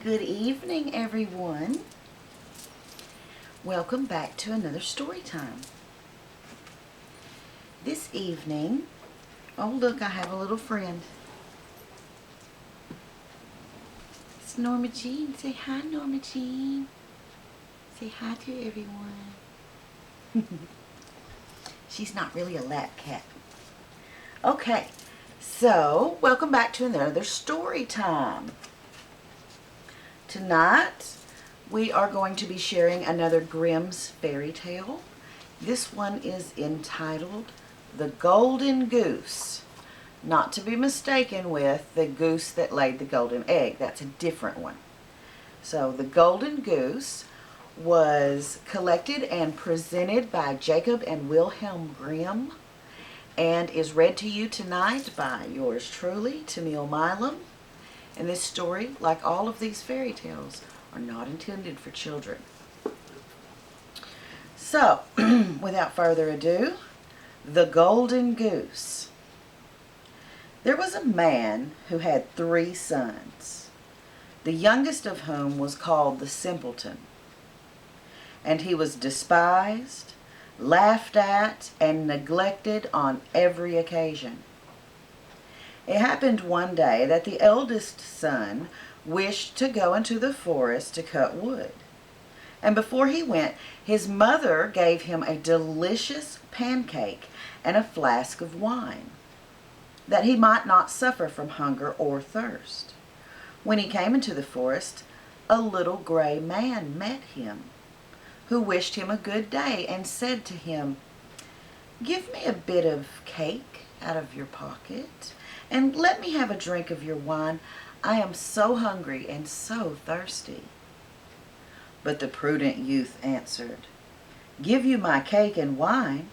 Good evening, everyone. Welcome back to another story time. This evening, oh look, I have a little friend. It's Norma Jean. Say hi, Norma Jean. Say hi to everyone. She's not really a lap cat. Okay, so welcome back to another story time. Tonight, we are going to be sharing another Grimm's fairy tale. This one is entitled The Golden Goose. Not to be mistaken with the goose that laid the golden egg. That's a different one. So, The Golden Goose was collected and presented by Jacob and Wilhelm Grimm and is read to you tonight by yours truly, Tamil Milam. And this story, like all of these fairy tales, are not intended for children. So, without further ado, The Golden Goose. There was a man who had 3 sons, the youngest of whom was called the Simpleton. And he was despised, laughed at, and neglected on every occasion. It happened one day that the eldest son wished to go into the forest to cut wood. And before he went, his mother gave him a delicious pancake and a flask of wine, that he might not suffer from hunger or thirst. When he came into the forest, a little gray man met him, who wished him a good day and said to him, "Give me a bit of cake out of your pocket, and let me have a drink of your wine. I am so hungry and so thirsty." But the prudent youth answered, "Give you my cake and wine?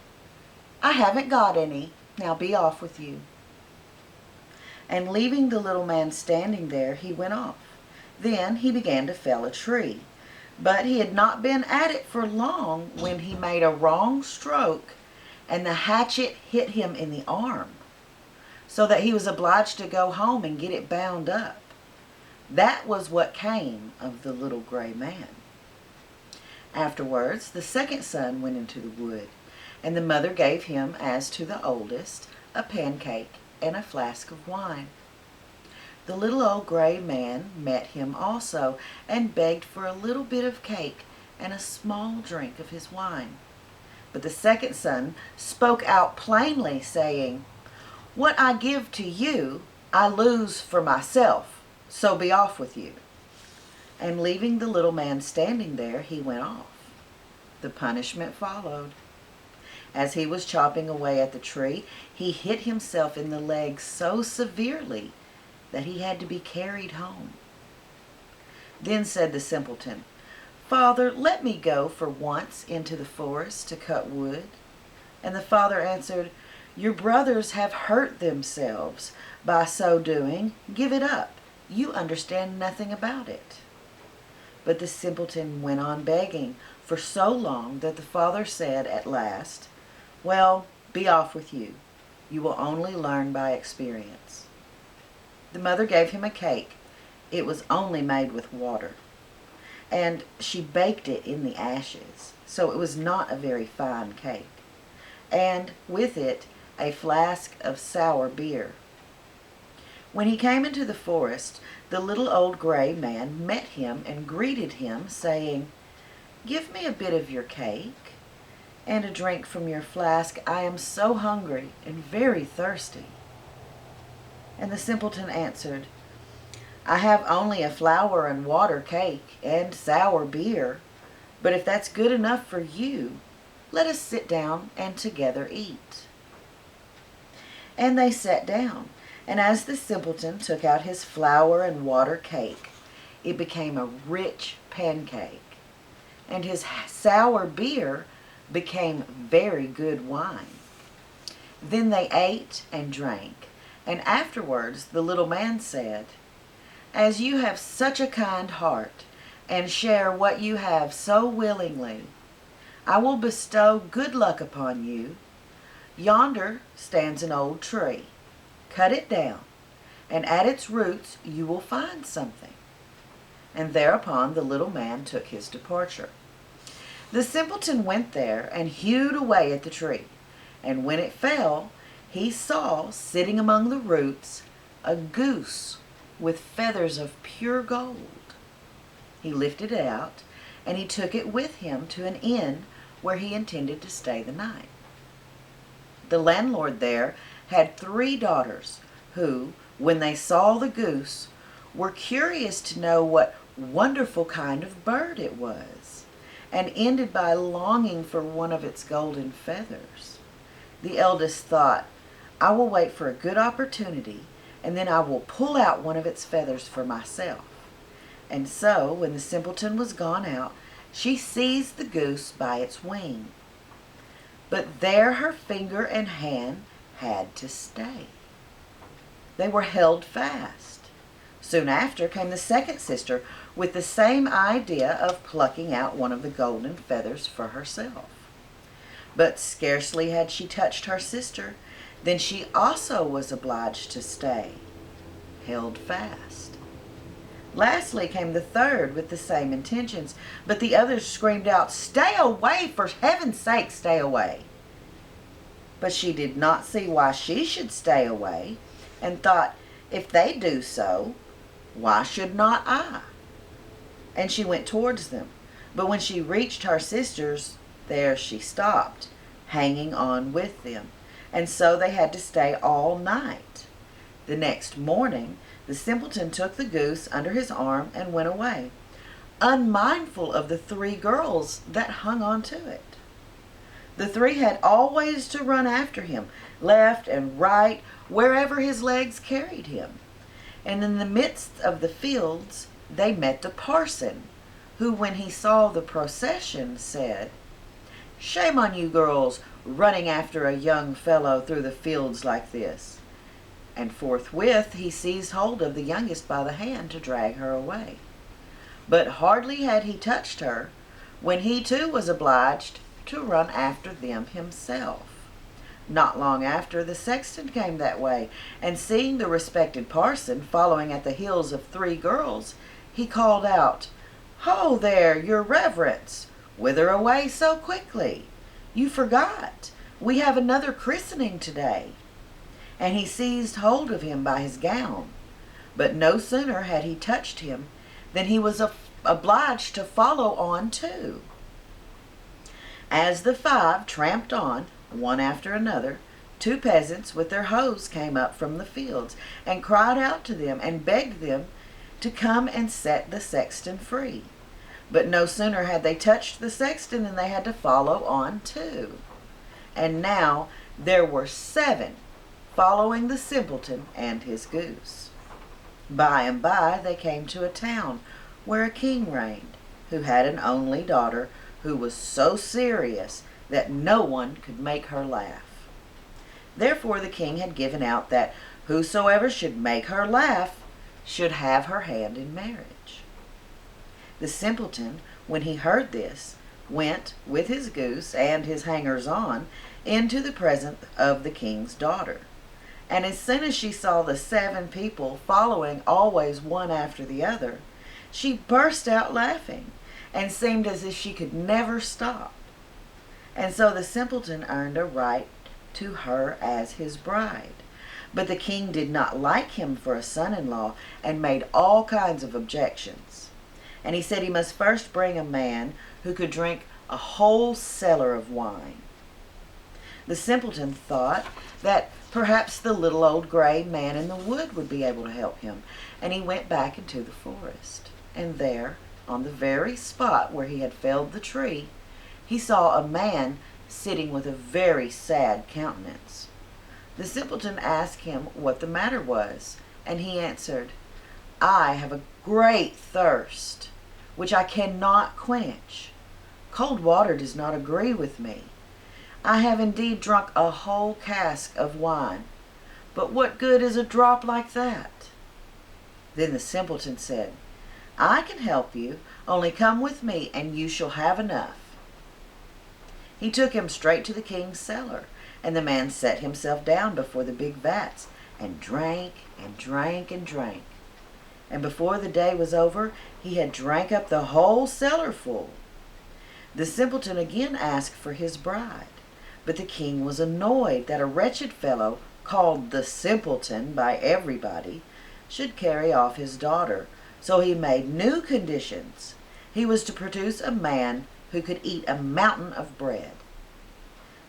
I haven't got any. Now be off with you." And leaving the little man standing there, he went off. Then he began to fell a tree. But he had not been at it for long when he made a wrong stroke, and the hatchet hit him in the arm, so that he was obliged to go home and get it bound up. That was what came of the little gray man. Afterwards, the second son went into the wood, and the mother gave him, as to the oldest, a pancake and a flask of wine. The little old gray man met him also, and begged for a little bit of cake and a small drink of his wine. But the second son spoke out plainly, saying, "What I give to you, I lose for myself, so be off with you." And leaving the little man standing there, he went off. The punishment followed. As he was chopping away at the tree, he hit himself in the leg so severely that he had to be carried home. Then said the simpleton, "Father, let me go for once into the forest to cut wood." And the father answered, "Your brothers have hurt themselves by so doing. Give it up. You understand nothing about it." But the simpleton went on begging for so long that the father said at last, "Well, be off with you. You will only learn by experience." The mother gave him a cake. It was only made with water, and she baked it in the ashes, so it was not a very fine cake, and with it a flask of sour beer. When he came into the forest, the little old gray man met him and greeted him, saying, "Give me a bit of your cake and a drink from your flask. I am so hungry and very thirsty." And the simpleton answered, "I have only a flour and water cake and sour beer, but if that's good enough for you, let us sit down and together eat." And they sat down, and as the simpleton took out his flour and water cake, it became a rich pancake, and his sour beer became very good wine. Then they ate and drank. And afterwards the little man said, "As you have such a kind heart, and share what you have so willingly, I will bestow good luck upon you. Yonder stands an old tree. Cut it down, and at its roots you will find something. And thereupon the little man took his departure. The simpleton went there and hewed away at the tree, and when it fell, he saw, sitting among the roots, a goose with feathers of pure gold. He lifted it out, and he took it with him to an inn where he intended to stay the night. The landlord there had 3 daughters who, when they saw the goose, were curious to know what wonderful kind of bird it was, and ended by longing for one of its golden feathers. The eldest thought, "I will wait for a good opportunity, and then I will pull out one of its feathers for myself." And so, when the simpleton was gone out, she seized the goose by its wing. But there her finger and hand had to stay. They were held fast. Soon after came the second sister with the same idea of plucking out one of the golden feathers for herself. But scarcely had she touched her sister than she also was obliged to stay, held fast. Lastly came the third with the same intentions, but the others screamed out, "Stay away, for heaven's sake, stay away." But she did not see why she should stay away, and thought, "If they do so, why should not I?" And she went towards them. But when she reached her sisters, there she stopped, hanging on with them. And so they had to stay all night. The next morning, the simpleton took the goose under his arm and went away, unmindful of the 3 girls that hung on to it. The 3 had always to run after him, left and right, wherever his legs carried him. And in the midst of the fields they met the parson, who, when he saw the procession, said, "Shame on you girls, running after a young fellow through the fields like this." And forthwith he seized hold of the youngest by the hand to drag her away. But hardly had he touched her, when he too was obliged to run after them himself. Not long after, the sexton came that way, and seeing the respected parson following at the heels of 3 girls, he called out, "Ho there, your reverence! Whither away so quickly? You forgot. We have another christening today." And he seized hold of him by his gown. But no sooner had he touched him than he was obliged to follow on too. As the 5 tramped on, one after another, 2 peasants with their hoes came up from the fields and cried out to them and begged them to come and set the sexton free. But no sooner had they touched the sexton than they had to follow on too. And now there were 7 following the simpleton and his goose. By and by they came to a town where a king reigned, who had an only daughter who was so serious that no one could make her laugh. Therefore the king had given out that whosoever should make her laugh should have her hand in marriage. The simpleton, when he heard this, went with his goose and his hangers-on into the presence of the king's daughter. And as soon as she saw the 7 people following always one after the other, she burst out laughing, and seemed as if she could never stop. And so the simpleton earned a right to her as his bride. But the king did not like him for a son-in-law, and made all kinds of objections. And he said he must first bring a man who could drink a whole cellar of wine. The simpleton thought that perhaps the little old gray man in the wood would be able to help him, and he went back into the forest. And there, on the very spot where he had felled the tree, he saw a man sitting with a very sad countenance. The simpleton asked him what the matter was, and he answered, "I have a great thirst, which I cannot quench. Cold water does not agree with me. I have indeed drunk a whole cask of wine, but what good is a drop like that?" Then the simpleton said, "I can help you, only come with me and you shall have enough." He took him straight to the king's cellar, and the man set himself down before the big vats and drank and drank and drank. and before the day was over, he had drank up the whole cellar full. The simpleton again asked for his bride, but the king was annoyed that a wretched fellow, called the simpleton by everybody, should carry off his daughter, so he made new conditions. He was to produce a man who could eat a mountain of bread.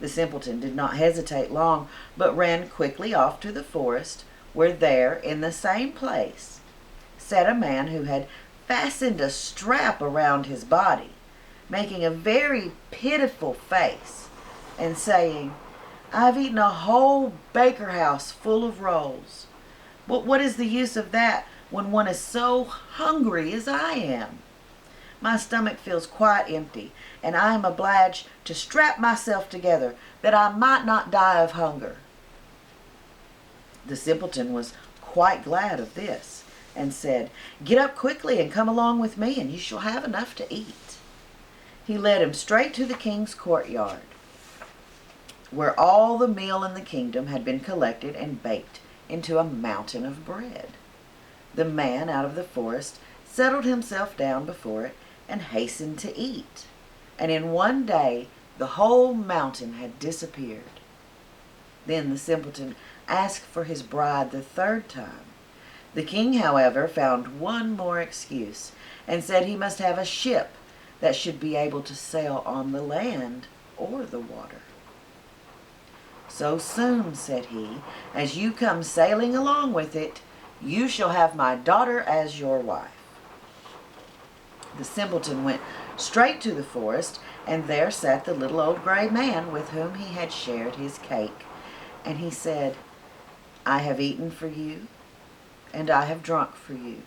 The simpleton did not hesitate long, but ran quickly off to the forest, where there, in the same place, sat a man who had fastened a strap around his body, making a very pitiful face, and saying, "I've eaten a whole baker house full of rolls. But what is the use of that when one is so hungry as I am? My stomach feels quite empty, and I am obliged to strap myself together that I might not die of hunger." The simpleton was quite glad of this, and said, "Get up quickly and come along with me, and you shall have enough to eat." He led him straight to the king's courtyard, where all the meal in the kingdom had been collected and baked into a mountain of bread. The man out of the forest settled himself down before it and hastened to eat, and in one day the whole mountain had disappeared. Then the simpleton asked for his bride the third time. The king, however, found one more excuse, and said he must have a ship that should be able to sail on the land or the water. "So soon," said he, "as you come sailing along with it, you shall have my daughter as your wife." The simpleton went straight to the forest, and there sat the little old gray man with whom he had shared his cake. And he said, "I have eaten for you, and I have drunk for you.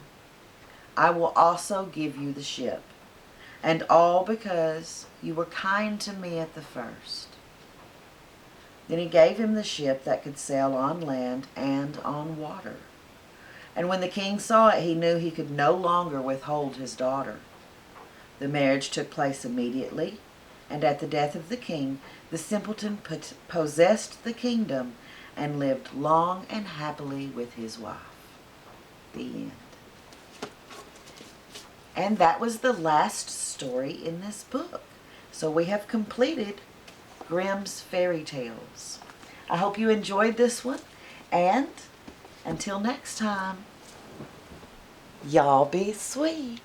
I will also give you the ship, and all because you were kind to me at the first." Then he gave him the ship that could sail on land and on water. And when the king saw it, he knew he could no longer withhold his daughter. The marriage took place immediately, and at the death of the king, the simpleton possessed the kingdom and lived long and happily with his wife. The end. And that was the last story in this book. So we have completed Grimm's Fairy Tales. I hope you enjoyed this one, and until next time, y'all be sweet.